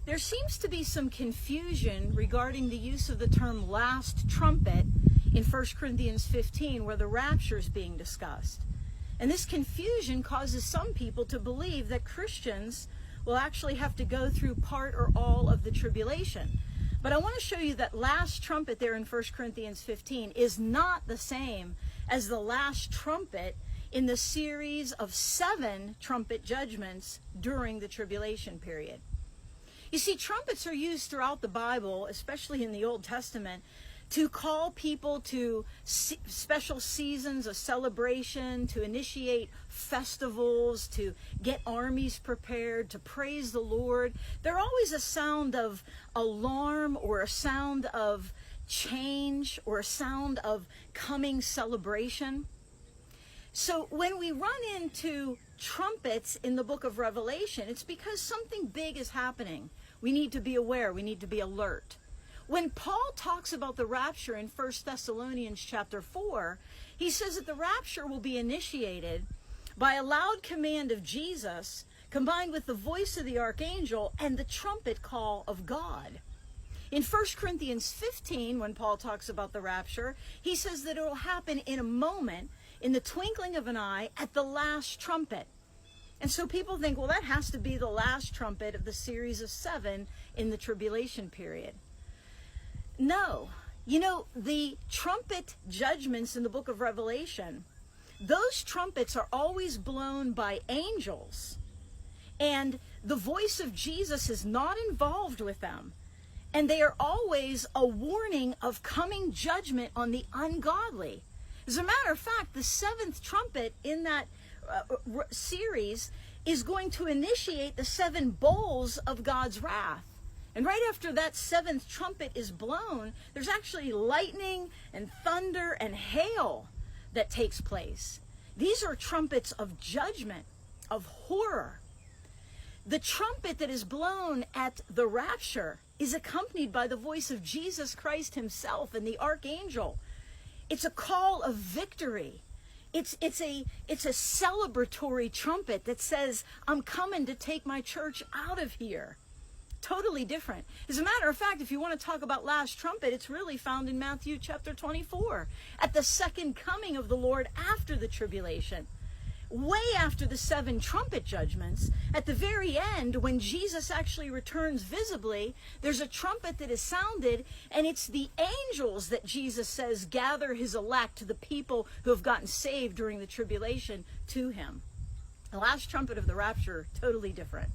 There seems to be some confusion regarding the use of the term last trumpet in 1 Corinthians 15, where the rapture is being discussed. And this confusion causes some people to believe that Christians will actually have to go through part or all of the tribulation. But I want to show you that last trumpet there in 1 Corinthians 15 is not the same as the last trumpet in the series of 7 trumpet judgments during the tribulation period. You see, trumpets are used throughout the Bible, especially in the Old Testament, to call people to special seasons of celebration, to initiate festivals, to get armies prepared, to praise the Lord. They're always a sound of alarm or a sound of change or a sound of coming celebration. So when we run into trumpets in the book of Revelation, it's because something big is happening. We need to be aware. We need to be alert. When Paul talks about the rapture in 1 Thessalonians chapter 4, he says that the rapture will be initiated by a loud command of Jesus combined with the voice of the archangel and the trumpet call of God. In 1 Corinthians 15, when Paul talks about the rapture, he says that it will happen in a moment, in the twinkling of an eye, at the last trumpet. And so people think, well, that has to be the last trumpet of the series of 7 in the tribulation period. No. You know, the trumpet judgments in the book of Revelation, those trumpets are always blown by angels. And the voice of Jesus is not involved with them. And they are always a warning of coming judgment on the ungodly. As a matter of fact, the 7th trumpet in that series is going to initiate the 7 bowls of God's wrath. And right after that 7th trumpet is blown, there's actually lightning and thunder and hail that takes place. These are trumpets of judgment, of horror. The trumpet that is blown at the rapture is accompanied by the voice of Jesus Christ himself and the archangel. It's a call of victory. It's a celebratory trumpet that says, I'm coming to take my church out of here. Totally different. As a matter of fact, if you want to talk about last trumpet, it's really found in Matthew chapter 24, at the second coming of the Lord after the tribulation. Way after the 7 trumpet judgments, at the very end, when Jesus actually returns visibly, there's a trumpet that is sounded, and it's the angels that Jesus says gather his elect, the people who have gotten saved during the tribulation, to him. The last trumpet of the rapture, totally different.